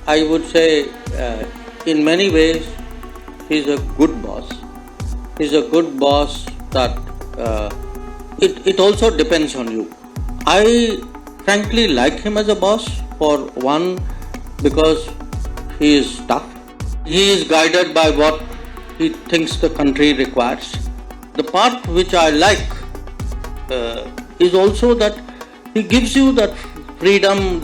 I would say in many ways he's a good boss. He's a good boss that it also depends on you. I frankly like him as a boss for one because he is tough. He is guided by what he thinks the country requires. The part which I like is also that he gives you that freedom,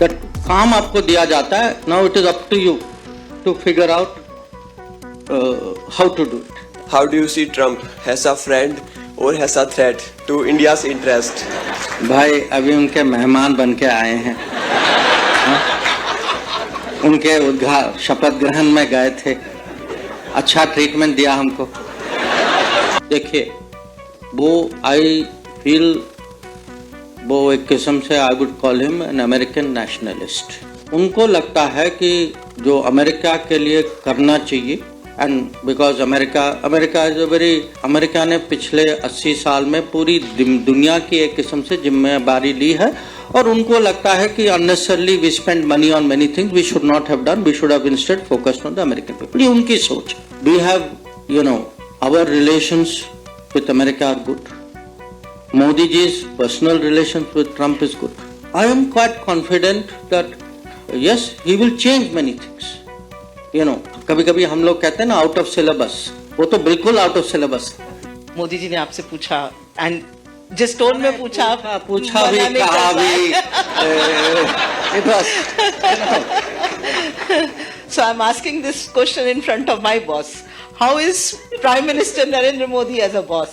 that काम आपको दिया जाता है. Now it is up to you to figure out how to do it. How do you see Trump? As a friend or as a threat to India's interest? भाई अभी उनके मेहमान बन के आए हैं. उनके शपथ ग्रहण में गए थे. अच्छा ट्रीटमेंट दिया हमको. देखिए वो आई फील वो एक किस्म से I would call him an American nationalist. उनको लगता है कि जो अमेरिका के लिए करना चाहिए and because America is a very America ने पिछले 80 साल में पूरी दुनिया की एक किस्म से जिम्मेदारी ली है और उनको लगता है कि unnecessarily we spend money on many things we should not have done, we should have instead focused on the American people. ये उनकी सोच. We have our relations with America are good. Modi ji's personal relations with Trump is good. I am quite confident that yes, he will change many things. कभी-कभी हम लोग कहते हैं ना out of syllabus, वो तो बिल्कुल out of syllabus. Modi ji ने आपसे पूछा एंड जिस टोन में पूछा भी कहा भी it was, So I'm asking this question in front of my boss. How is Prime Minister Narendra Modi as a boss?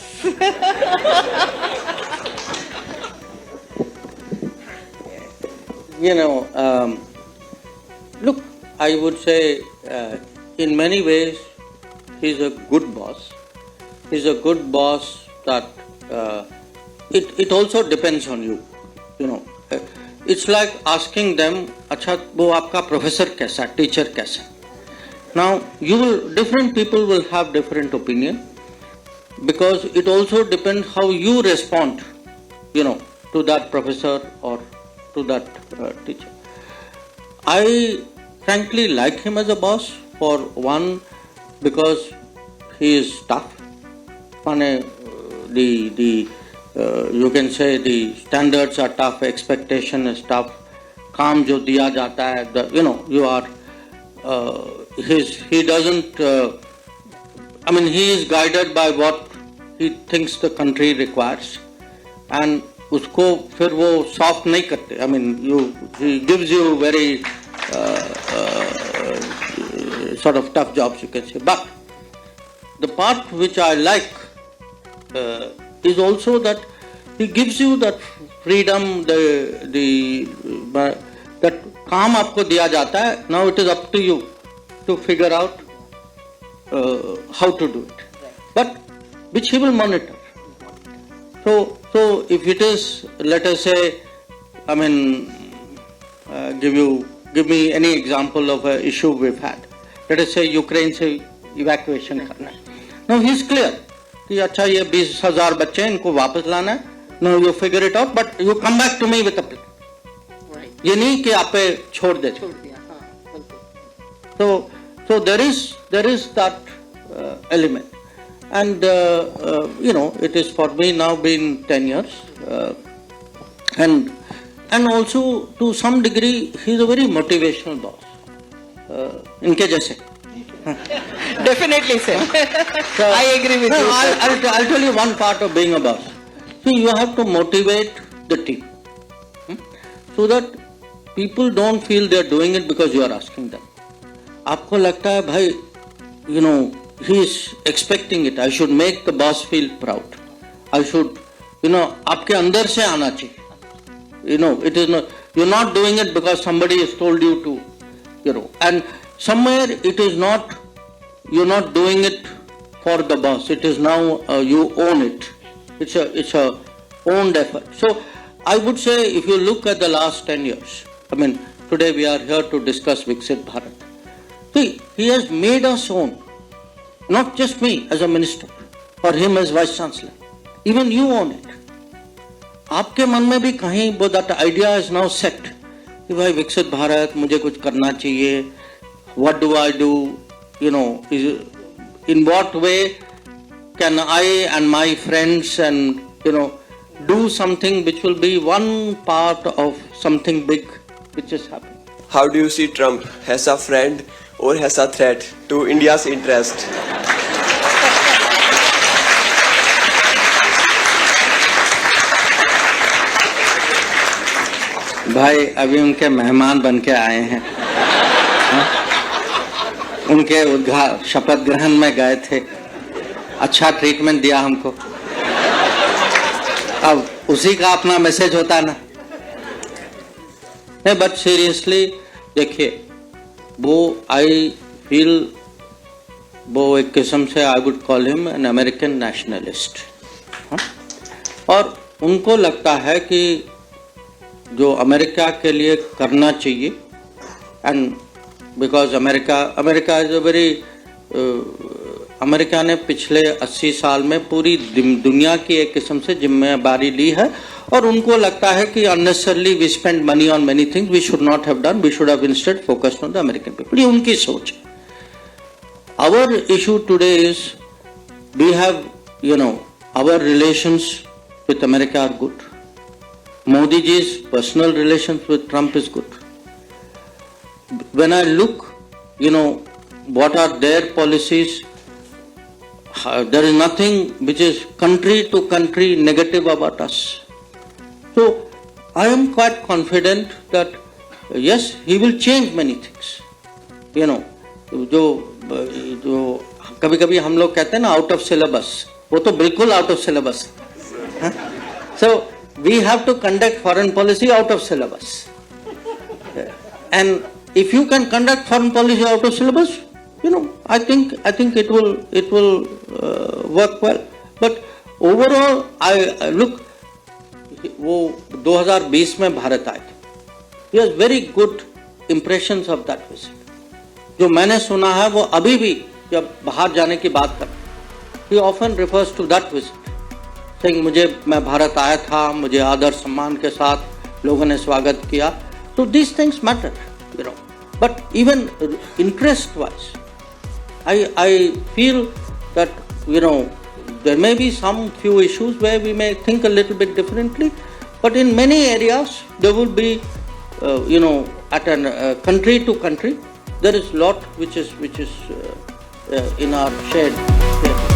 Look, I would say in many ways he's a good boss. He's a good boss that it also depends on you. It's like asking them, अच्छा वो आपका professor कैसा, teacher कैसा. Now different people will have different opinion because it also depends how you respond, to that professor or to that teacher. I frankly like him as a boss for one because he is tough. You can say the standards are tough, expectation is tough. काम जो दिया जाता है, you are. He doesn't. He is guided by what he thinks the country requires, and उसको फिर वो soft नहीं करते. He gives you very sort of tough jobs, you can say. But the part which I like is also that he gives you that freedom, that काम आपको दिया जाता है. Now it is up to you to figure out how to do it, but which he will monitor. So if it is, let us say, give me any example of an issue we've had. Let us say Ukraine से evacuation करना है. Now he is clear कि अच्छा ये 20,000 बच्चे हैं, इनको वापस लाना है. Now you figure it out, but you come back to me with a plan. ये नहीं कि आप पे छोड़ दे. So there is that element, and it is for me now been 10 years, and also to some degree he is a very motivational boss. इनके जैसे. Definitely, sir. So, I agree with you. I'll tell you one part of being a boss. So you have to motivate the team, so that people don't feel they are doing it because you are asking them. आपको लगता है भाई, he is expecting it. I should make the boss feel proud. I should, आपके अंदर से आना चाहिए. It is not, you're not doing it because somebody has told you to, and somewhere it is not, you're not doing it for the boss. It is now you own it. It's a owned effort. So I would say if you look at the last 10 years, today we are here to discuss Viksit Bharat. See, he has made us own, not just me as a minister or him as vice chancellor. Even you own it. आपके मन में भी कहीं वो that idea is now set कि भाई विकसित भारत, मुझे कुछ करना चाहिए, what do I do, you know, in what way can I and my friends and, you know, do something which will be one part of something big which is happening. How do you see Trump? As a friend or as a threat to India's interest? भाई अभी उनके मेहमान बन के आए हैं, उनके शपथ ग्रहण में गए थे, अच्छा ट्रीटमेंट दिया हमको, अब उसी का अपना मैसेज होता ना। नहीं, बट सीरियसली देखिए, वो आई फील वो एक किस्म से I would call him an American nationalist, और उनको लगता है कि जो अमेरिका के लिए करना चाहिए, and because America is a very, America ने पिछले 80 साल में पूरी दुनिया की एक किस्म से जिम्मेदारी ली है, और उनको लगता है कि unnecessarily we spend money on many things we should not have done, we should have instead focused on the American people. ये उनकी सोच है। Our issue today is we have, you know, our relations with America are good. Modi ji's personal relations with Trump is good. When I look, you know, what are their policies, there is nothing which is country to country negative about us. So I am quite confident that yes, he will change many things. You know, जो कभी कभी हम लोग कहते हैं ना out of syllabus, वो तो बिल्कुल आउट ऑफ सिलेबस है. So we have to conduct foreign policy out of syllabus, and if you can conduct foreign policy out of syllabus, you know, I think it will work well. But overall, I look, वो 2020 में भारत आए थे. He has very good impressions of that visit. जो मैंने सुना है वो अभी भी जब बाहर जाने की बात करते, he often refers to that visit. मैं भारत आया था, मुझे आदर सम्मान के साथ लोगों ने स्वागत किया. तो these things matter, you know. But even interest wise, I feel that, you know, there may be some few issues where we may think a little bit differently, but in many areas there will be, you know, at a country to country, there is lot which is in our shared.